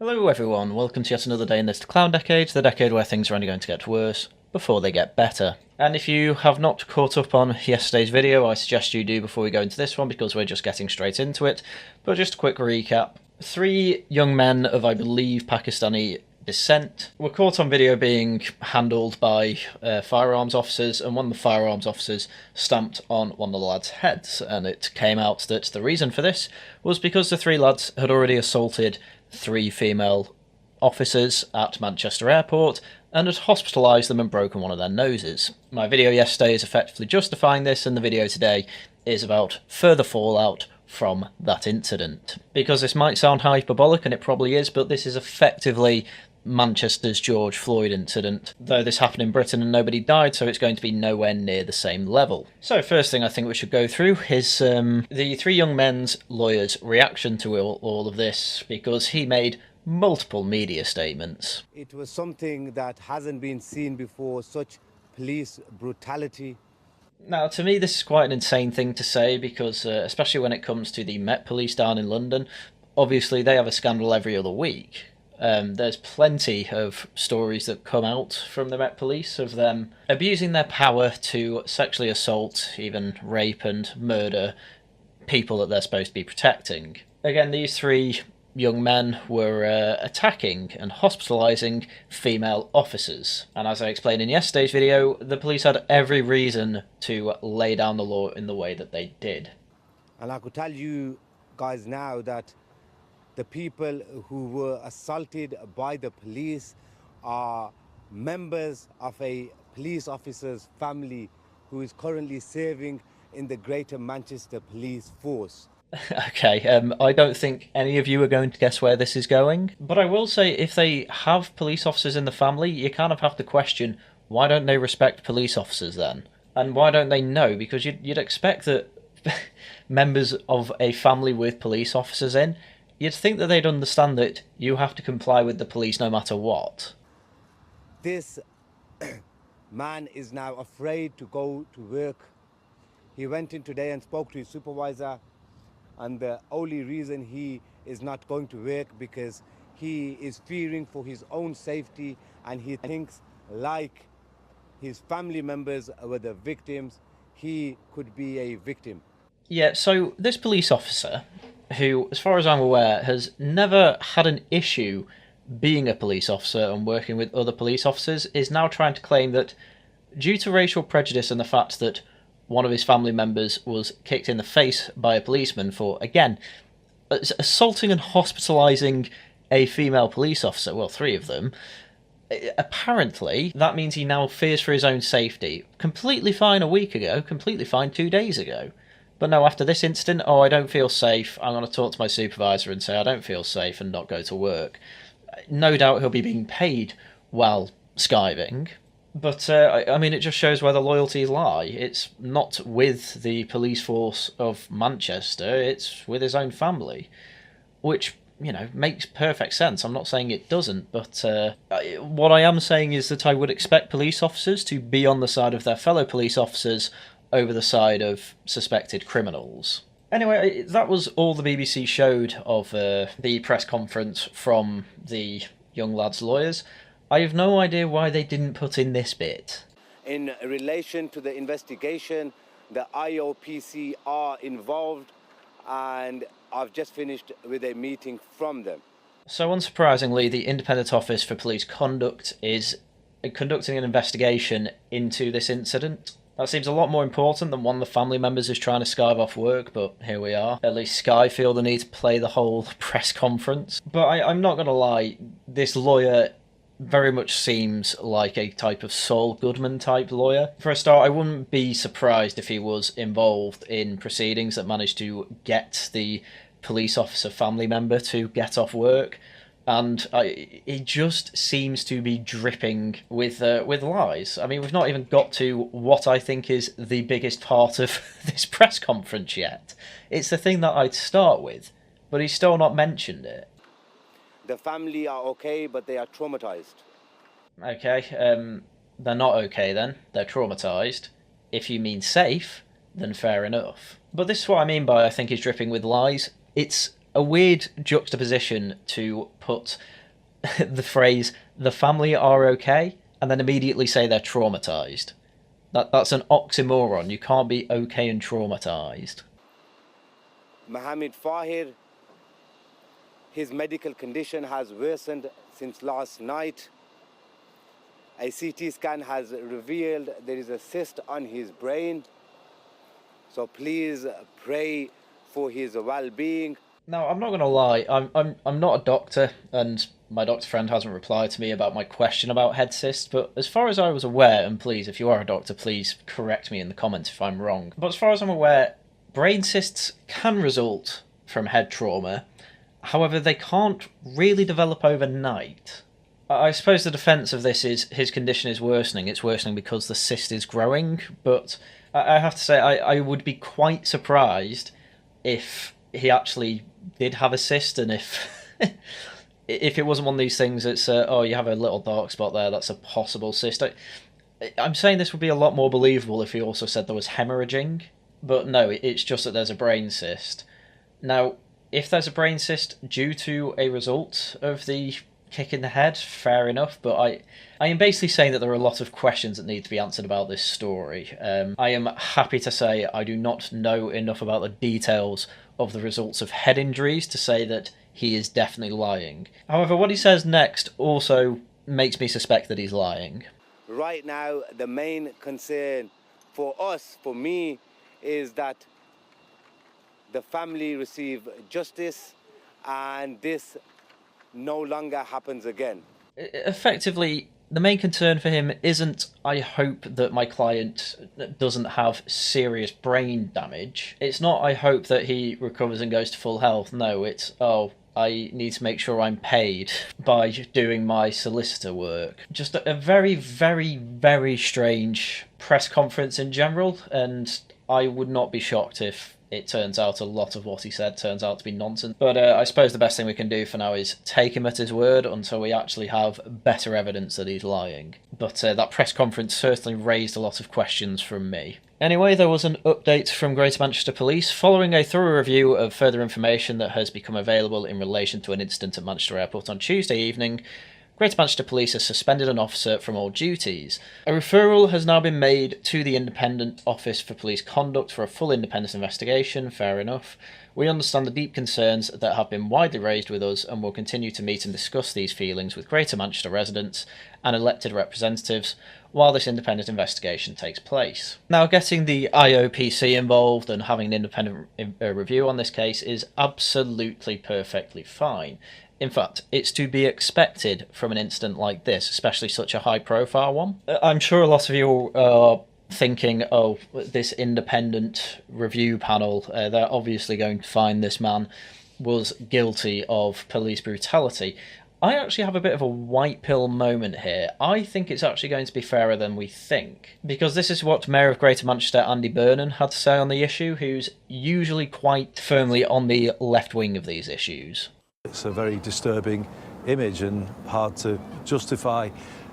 Hello everyone, welcome to yet another day in this clown decade, the decade where things are only going to get worse before they get better. And if you have not caught up on yesterday's video, I suggest you do before we go into this one because we're just getting straight into it. But just a quick recap. 3 young men of, I believe, Pakistani descent were caught on video being handled by firearms officers, and one of the firearms officers stamped on one of the lads' heads, and it came out that the reason for this was because the 3 lads had already assaulted 3 female officers at Manchester Airport and had hospitalised them and broken one of their noses. My video yesterday is effectively justifying this, and the video today is about further fallout from that incident. Because this might sound hyperbolic, and it probably is, but this is effectively Manchester's George Floyd incident, though this happened in Britain and nobody died, so it's going to be nowhere near the same level. So first thing I think we should go through is the 3 young men's lawyer's reaction to all of this, because he made multiple media statements. It was something that hasn't been seen before, such police brutality. Now, to me, this is quite an insane thing to say, because especially when it comes to the Met Police down in London, obviously they have a scandal every other week. There's plenty of stories that come out from the Met Police of them abusing their power to sexually assault, even rape and murder people that they're supposed to be protecting. Again, these 3 young men were attacking and hospitalising female officers. And as I explained in yesterday's video, the police had every reason to lay down the law in the way that they did. And I could tell you guys now that the people who were assaulted by the police are members of a police officer's family who is currently serving in the Greater Manchester Police Force. Okay, I don't think any of you are going to guess where this is going, but I will say if they have police officers in the family, you kind of have to question, why don't they respect police officers then? And why don't they know? Because you'd expect that members of a family with police officers in, you'd think that they'd understand that you have to comply with the police no matter what. This man is now afraid to go to work. He went in today and spoke to his supervisor, and the only reason he is not going to work because he is fearing for his own safety, and he thinks, like his family members were the victims, he could be a victim. Yeah, so this police officer, who, as far as I'm aware, has never had an issue being a police officer and working with other police officers, is now trying to claim that due to racial prejudice and the fact that one of his family members was kicked in the face by a policeman for, again, assaulting and hospitalising a female police officer, well, 3 of them, apparently that means he now fears for his own safety. Completely fine a week ago, completely fine 2 days ago. But no, after this incident, oh, I don't feel safe, I'm going to talk to my supervisor and say I don't feel safe and not go to work. No doubt he'll be being paid while skiving, but I mean, it just shows where the loyalties lie. It's not with the police force of Manchester, it's with his own family, which, you know, makes perfect sense. I'm not saying it doesn't, but what I am saying is that I would expect police officers to be on the side of their fellow police officers over the side of suspected criminals. Anyway, that was all the BBC showed of the press conference from the young lad's lawyers. I have no idea why they didn't put in this bit. In relation to the investigation, the IOPC are involved, and I've just finished with a meeting from them. So unsurprisingly, the Independent Office for Police Conduct is conducting an investigation into this incident. That seems a lot more important than one of the family members is trying to skive off work, but here we are. At least Sky feel the need to play the whole press conference. But I'm not going to lie, this lawyer very much seems like a type of Saul Goodman type lawyer. For a start, I wouldn't be surprised if he was involved in proceedings that managed to get the police officer family member to get off work. And he just seems to be dripping with lies. I mean, we've not even got to what I think is the biggest part of this press conference yet. It's the thing that I'd start with, but he's still not mentioned it. The family are okay, but they are traumatized. Okay, they're not okay then. They're traumatized. If you mean safe, then fair enough. But this is what I mean by I think he's dripping with lies. It's a weird juxtaposition to put the phrase, the family are okay, and then immediately say they're traumatised. That's an oxymoron. You can't be okay and traumatised. Mohammed Fahir, his medical condition has worsened since last night. A CT scan has revealed there is a cyst on his brain. So please pray for his well-being. Now, I'm not going to lie, I'm not a doctor, and my doctor friend hasn't replied to me about my question about head cysts, but as far as I was aware, and please, if you are a doctor, please correct me in the comments if I'm wrong, but as far as I'm aware, brain cysts can result from head trauma. However, they can't really develop overnight. I suppose the defence of this is his condition is worsening. It's worsening because the cyst is growing, but I have to say I would be quite surprised if he actually did have a cyst, and if if it wasn't one of these things that's, oh, you have a little dark spot there, that's a possible cyst. I'm saying this would be a lot more believable if he also said there was hemorrhaging, but no, it's just that there's a brain cyst. Now, if there's a brain cyst due to a result of the kick in the head, fair enough, but I am basically saying that there are a lot of questions that need to be answered about this story. I am happy to say I do not know enough about the details of the results of head injuries to say that he is definitely lying. However, what he says next also makes me suspect that he's lying. Right now, the main concern for us, for me, is that the family receive justice and this no longer happens again. Effectively, the main concern for him isn't, I hope that my client doesn't have serious brain damage. It's not, I hope that he recovers and goes to full health. No, it's, oh, I need to make sure I'm paid by doing my solicitor work. Just a very, very, very strange press conference in general, and I would not be shocked if it turns out a lot of what he said turns out to be nonsense. But I suppose the best thing we can do for now is take him at his word until we actually have better evidence that he's lying. But that press conference certainly raised a lot of questions from me. Anyway, there was an update from Greater Manchester Police following a thorough review of further information that has become available in relation to an incident at Manchester Airport on Tuesday evening. Greater Manchester Police has suspended an officer from all duties. A referral has now been made to the Independent Office for Police Conduct for a full independent investigation, fair enough. We understand the deep concerns that have been widely raised with us and will continue to meet and discuss these feelings with Greater Manchester residents and elected representatives while this independent investigation takes place. Now, getting the IOPC involved and having an independent review on this case is absolutely perfectly fine. In fact, it's to be expected from an incident like this, especially such a high-profile one. I'm sure a lot of you are thinking, oh, this independent review panel, they're obviously going to find this man was guilty of police brutality. I actually have a bit of a white pill moment here. I think it's actually going to be fairer than we think, because this is what Mayor of Greater Manchester Andy Burnham had to say on the issue, who's usually quite firmly on the left wing of these issues. It's a very disturbing image and hard to justify,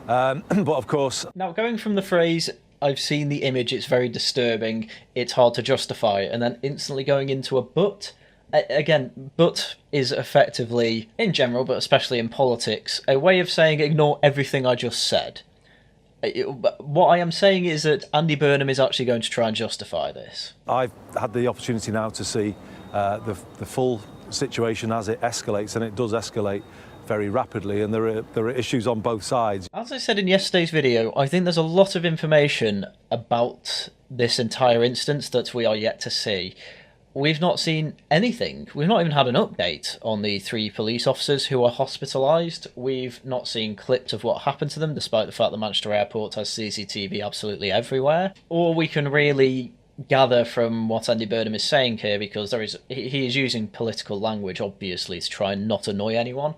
but of course... Now, going from the phrase, I've seen the image, it's very disturbing, it's hard to justify, and then instantly going into a but... Again, but is effectively, in general, but especially in politics, a way of saying ignore everything I just said. What I am saying is that Andy Burnham is actually going to try and justify this. I've had the opportunity now to see the full situation as it escalates, and it does escalate very rapidly, and there are issues on both sides. As I said in yesterday's video, I think there's a lot of information about this entire instance that we are yet to see. We've not seen anything. We've not even had an update on the 3 police officers who are hospitalised. We've not seen clips of what happened to them, despite the fact that Manchester Airport has CCTV absolutely everywhere. All we can really gather from what Andy Burnham is saying here, because he is using political language, obviously, to try and not annoy anyone.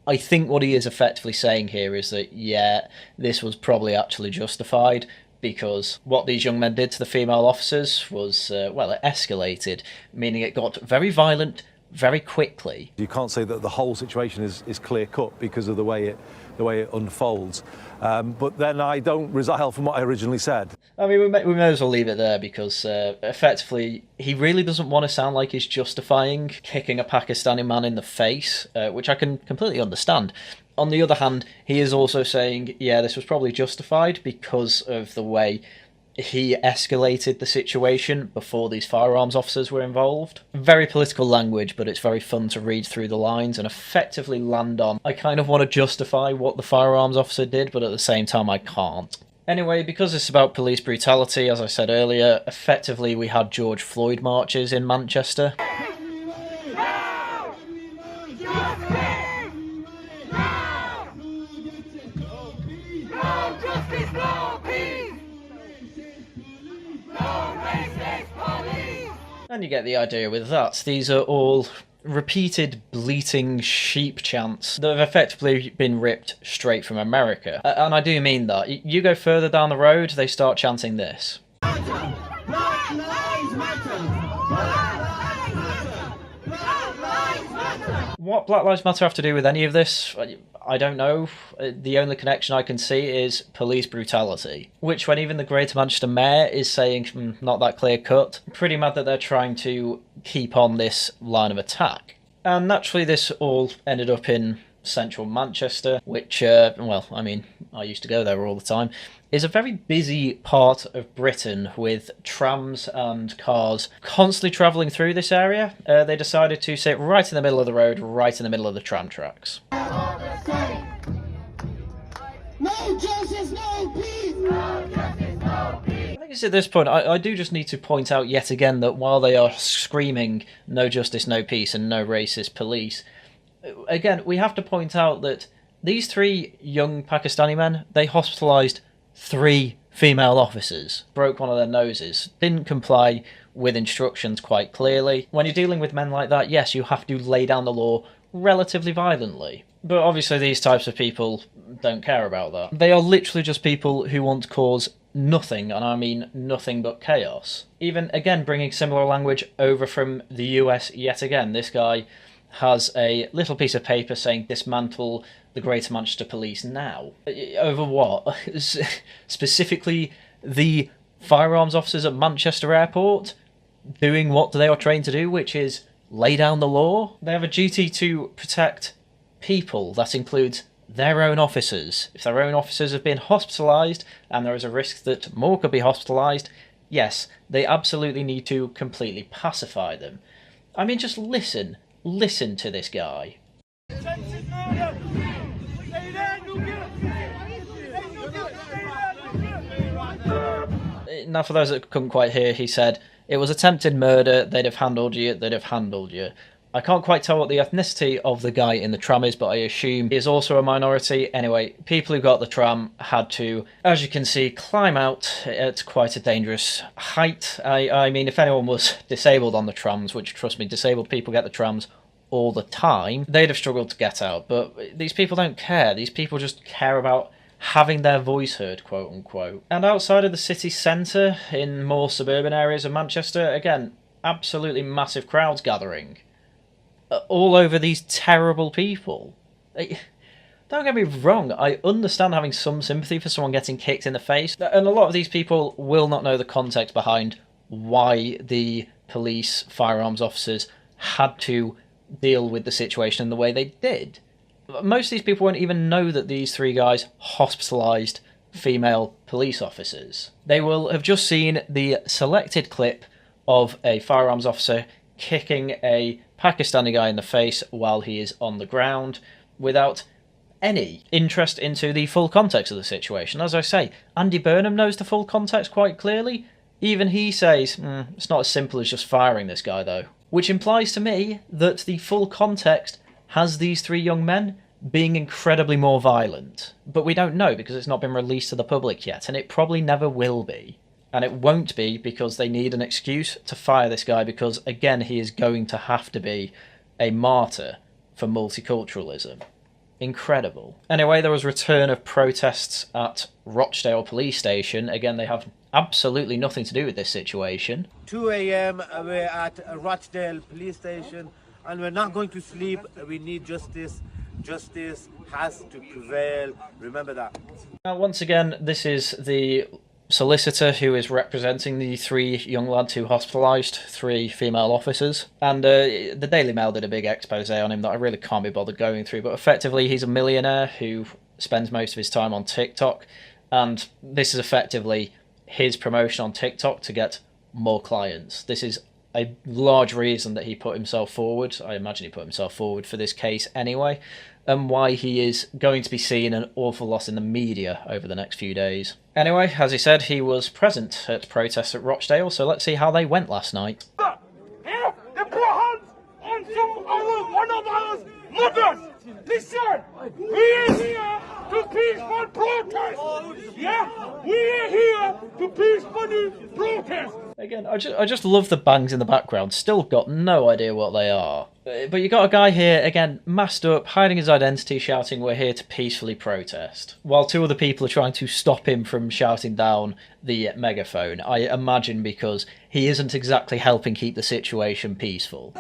I think what he is effectively saying here is that, yeah, this was probably actually justified, because what these young men did to the female officers was, well, it escalated, meaning it got very violent very quickly. You can't say that the whole situation is clear-cut because of the way way it unfolds. But then I don't resile from what I originally said. I mean, we may as well leave it there because effectively he really doesn't want to sound like he's justifying kicking a Pakistani man in the face, which I can completely understand. On the other hand, he is also saying, yeah, this was probably justified because of the way he escalated the situation before these firearms officers were involved. Very political language, but it's very fun to read through the lines and effectively land on. I kind of want to justify what the firearms officer did, but at the same time I can't. Anyway, because it's about police brutality, as I said earlier, effectively we had George Floyd marches in Manchester. And you get the idea with that. These are all repeated bleating sheep chants that have effectively been ripped straight from America. And I do mean that. You go further down the road, they start chanting this. Black lives matter. Black lives matter. What Black Lives Matter have to do with any of this? I don't know. The only connection I can see is police brutality, which when even the Greater Manchester Mayor is saying not that clear cut, pretty mad that they're trying to keep on this line of attack. And naturally this all ended up in central Manchester, which, well, I mean, I used to go there all the time, is a very busy part of Britain with trams and cars constantly travelling through this area. They decided to sit right in the middle of the road, right in the middle of the tram tracks. No justice, no peace. No justice, no peace. I think it's at this point, I do just need to point out yet again that while they are screaming no justice, no peace and no racist police, again, we have to point out that these three young Pakistani men, they hospitalised 3 female officers, broke one of their noses, didn't comply with instructions quite clearly. When you're dealing with men like that, yes, you have to lay down the law relatively violently. But obviously these types of people don't care about that. They are literally just people who want to cause nothing, and I mean nothing but chaos. Even, again, bringing similar language over from the US yet again. This guy has a little piece of paper saying dismantle the Greater Manchester Police now. Over what? Specifically the firearms officers at Manchester Airport doing what they are trained to do, which is lay down the law. They have a duty to protect people. That includes their own officers. If their own officers have been hospitalised and there is a risk that more could be hospitalised, yes, they absolutely need to completely pacify them. I mean, just listen to this guy. Now, for those that couldn't quite hear, he said, it was attempted murder, they'd have handled you. I can't quite tell what the ethnicity of the guy in the tram is, but I assume he is also a minority. Anyway, people who got the tram had to, as you can see, climb out at quite a dangerous height. I mean, if anyone was disabled on the trams, which, trust me, disabled people get the trams all the time, they'd have struggled to get out. But these people don't care. These people just care about having their voice heard, quote unquote. And outside of the city centre, in more suburban areas of Manchester, again, absolutely massive crowds gathering. All over these terrible people. Don't get me wrong, I understand having some sympathy for someone getting kicked in the face, and a lot of these people will not know the context behind why the police firearms officers had to deal with the situation in the way they did. Most of these people won't even know that these 3 guys hospitalised female police officers. They will have just seen the selected clip of a firearms officer kicking a Pakistani guy in the face while he is on the ground without any interest into the full context of the situation. As I say, Andy Burnham knows the full context quite clearly. Even he says, it's not as simple as just firing this guy though. Which implies to me that the full context has these 3 young men being incredibly more violent. But we don't know because it's not been released to the public yet, and it probably never will be. And it won't be because they need an excuse to fire this guy because, again, he is going to have to be a martyr for multiculturalism. Incredible. Anyway, there was return of protests at Rochdale police station. Again, they have absolutely nothing to do with this situation. 2 a.m. we're at Rochdale police station and we're not going to sleep. We need justice. justice has to prevail. Remember that. Now, once again, this is the solicitor who is representing the 3 young lads who hospitalised 3 female officers. And the Daily Mail did a big expose on him that I really can't be bothered going through. But effectively, he's a millionaire who spends most of his time on TikTok. And this is effectively his promotion on TikTok to get more clients. This is a large reason that he put himself forward. I imagine he put himself forward for this case anyway, and why he is going to be seen an awful lot in the media over the next few days. Anyway, as he said, he was present at protests at Rochdale, so let's see how they went last night. Here, they put hands on one of our mothers. Listen, we are here to peaceful protest. Yeah, we are here to peacefully protest. Again, I just love the bangs in the background. Still got no idea what they are. But you got a guy here, again, masked up, hiding his identity, shouting, "We're here to peacefully protest." While 2 other people are trying to stop him from shouting down the megaphone. I imagine because he isn't exactly helping keep the situation peaceful.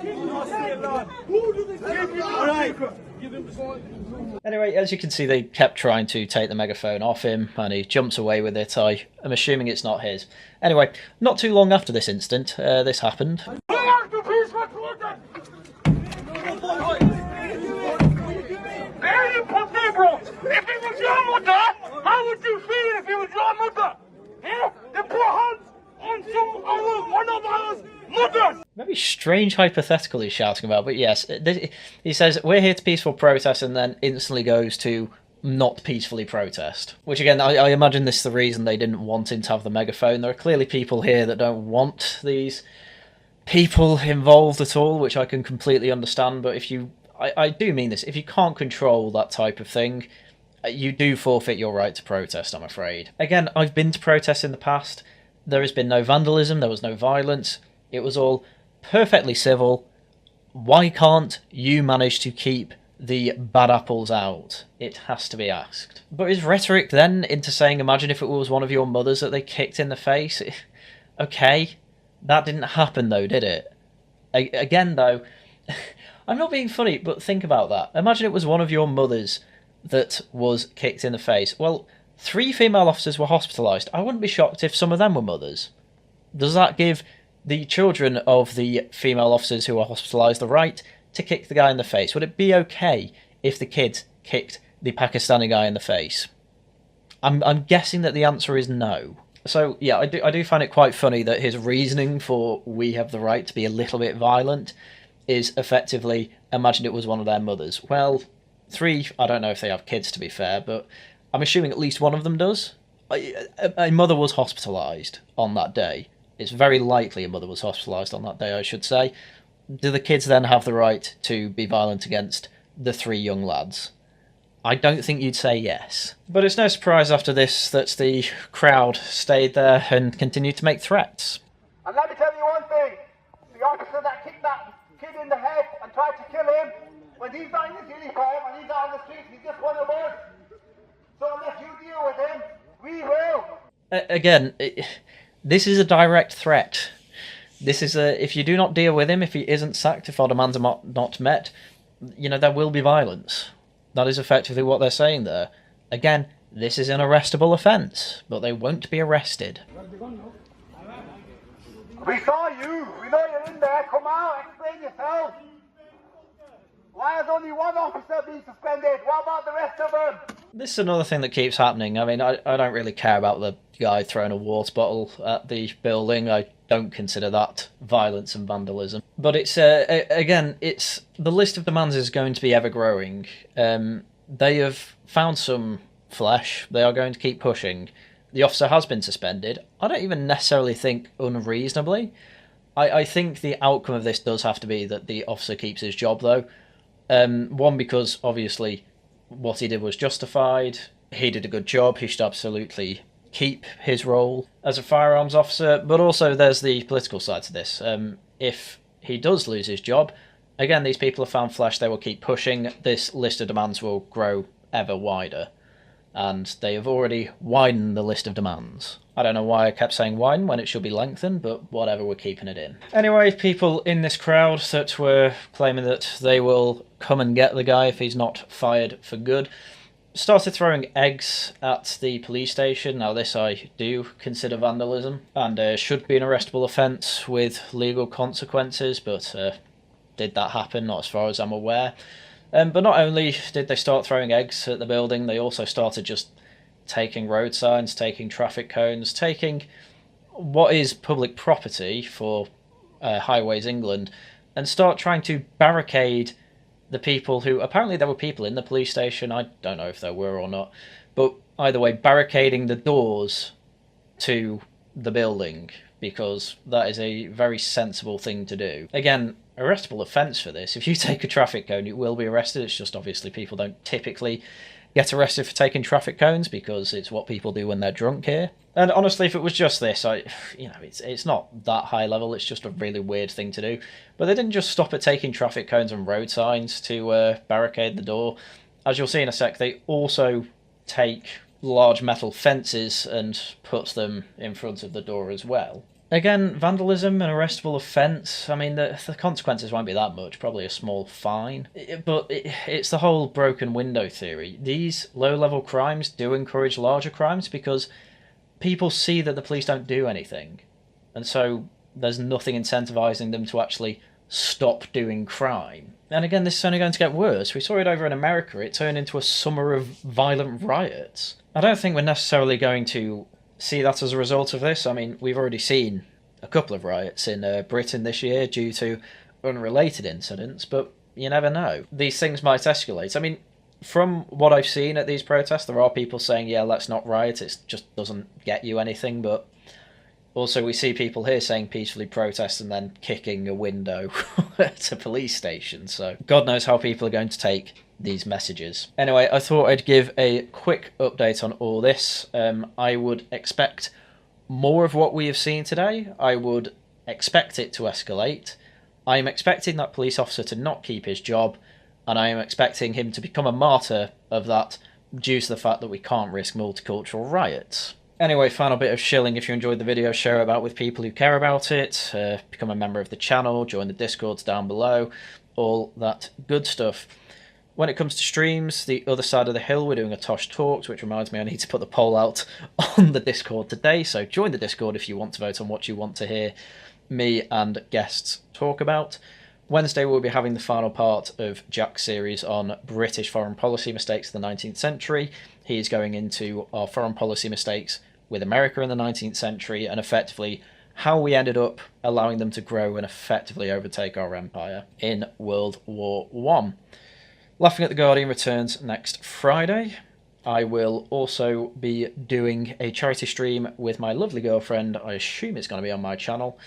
Anyway, as you can see, they kept trying to take the megaphone off him, and he jumps away with it. I am assuming it's not his. Anyway, not too long after this incident, this happened. If it was your mother, how would you feel if it was your mother? Here, they put hands on one of our mothers. Very strange hypothetical he's shouting about, but yes, he says, "We're here to peaceful protest," and then instantly goes to not peacefully protest. Which again, I imagine this is the reason they didn't want him to have the megaphone. There are clearly people here that don't want these people involved at all, which I can completely understand, but if you... I do mean this, if you can't control that type of thing, you do forfeit your right to protest, I'm afraid. Again, I've been to protests in the past. There has been no vandalism, there was no violence. It was all perfectly civil. Why can't you manage to keep the bad apples out? It has to be asked. But his rhetoric then into saying, imagine if it was one of your mothers that they kicked in the face. Okay, that didn't happen though, did it? Again though, I'm not being funny, but think about that. Imagine it was one of your mothers that was kicked in the face. Well, 3 female officers were hospitalised. I wouldn't be shocked if some of them were mothers. Does that give the children of the female officers who were hospitalised the right to kick the guy in the face? Would it be okay if the kid kicked the Pakistani guy in the face? I'm guessing that the answer is no. So yeah, I do find it quite funny that his reasoning for we have the right to be a little bit violent is effectively, imagine it was one of their mothers. Well, 3, I don't know if they have kids to be fair, but I'm assuming at least one of them does. A mother was hospitalised on that day. It's very likely a mother was hospitalised on that day, I should say. Do the kids then have the right to be violent against the 3 young lads? I don't think you'd say yes. But it's no surprise after this that the crowd stayed there and continued to make threats. And let me tell you one thing. The officer that kicked that kid in the head and tried to kill him, when he's not in his uniform and he's out on the streets, he's just one of us. So unless you deal with him, we will. Again, this is a direct threat. This is if you do not deal with him, if he isn't sacked, if our demands are not met, you know, there will be violence. That is effectively what they're saying there. Again, this is an arrestable offence, but they won't be arrested. We saw you. We know you're in there. Come out, explain yourself. Why has only one officer been suspended? What about the rest of them? This is another thing that keeps happening. I mean, I don't really care about the guy throwing a water bottle at the building. I don't consider that violence and vandalism. But it's, again, it's the list of demands is going to be ever-growing. They have found some flesh. They are going to keep pushing. The officer has been suspended. I don't even necessarily think unreasonably. I think the outcome of this does have to be that the officer keeps his job, though. One, because obviously what he did was justified. He did a good job. He should absolutely keep his role as a firearms officer. But also there's the political side to this. If he does lose his job, again, these people have found flesh. They will keep pushing. This list of demands will grow ever wider. and they have already widened the list of demands. I don't know why I kept saying widen when it should be lengthened, but whatever, we're keeping it in. Anyway, people in this crowd that were claiming that they will come and get the guy if he's not fired for good started throwing eggs at the police station. Now this I do consider vandalism, and should be an arrestable offence with legal consequences, but did that happen? Not as far as I'm aware. But not only did they start throwing eggs at the building, they also started just taking road signs, taking traffic cones, taking what is public property for Highways England, and start trying to barricade the people who, apparently there were people in the police station, I don't know if there were or not, but either way, barricading the doors to the building, because that is a very sensible thing to do. Again, arrestable offence for this. If you take a traffic cone, you will be arrested. It's just obviously people don't typically get arrested for taking traffic cones because it's what people do when they're drunk here. And honestly, if it was just this, it's not that high level. It's just a really weird thing to do. But they didn't just stop at taking traffic cones and road signs to barricade the door. As you'll see in a sec, they also take large metal fences and put them in front of the door as well. Again, vandalism, an arrestable offence. I mean, the consequences won't be that much, probably a small fine. But it's the whole broken window theory. These low-level crimes do encourage larger crimes because people see that the police don't do anything. And so there's nothing incentivising them to actually stop doing crime. And again, this is only going to get worse. We saw it over in America. It turned into a summer of violent riots. I don't think we're necessarily going to see that as a result of this. I mean, we've already seen a couple of riots in Britain this year due to unrelated incidents, but you never know. These things might escalate. I mean, from what I've seen at these protests, there are people saying, yeah, let's not riot, it just doesn't get you anything, but also we see people here saying peacefully protest and then kicking a window at a police station, so God knows how people are going to take these messages. Anyway, I thought I'd give a quick update on all this. I would expect more of what we have seen today. I would expect it to escalate. I am expecting that police officer to not keep his job, and I am expecting him to become a martyr of that due to the fact that we can't risk multicultural riots. Anyway, final bit of shilling. If you enjoyed the video, share it about with people who care about it, become a member of the channel, join the Discords down below, all that good stuff. When it comes to streams, the other side of the hill, we're doing a Tosh Talks, which reminds me I need to put the poll out on the Discord today, so join the Discord if you want to vote on what you want to hear me and guests talk about. Wednesday we'll be having the final part of Jack's series on British foreign policy mistakes of the 19th century. He's going into our foreign policy mistakes with America in the 19th century and effectively how we ended up allowing them to grow and effectively overtake our empire in World War I. Laughing at the Guardian returns next Friday. I will also be doing a charity stream with my lovely girlfriend. I assume it's going to be on my channel,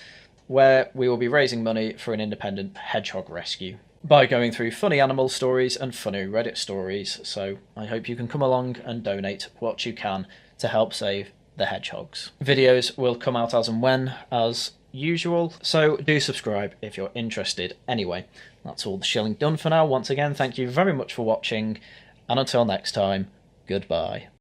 where we will be raising money for an independent hedgehog rescue by going through funny animal stories and funny Reddit stories. So I hope you can come along and donate what you can to help save the hedgehogs. Videos will come out as and when, as usual, so do subscribe if you're interested. Anyway, that's all the shilling done for now. Once again, thank you very much for watching, and until next time, goodbye.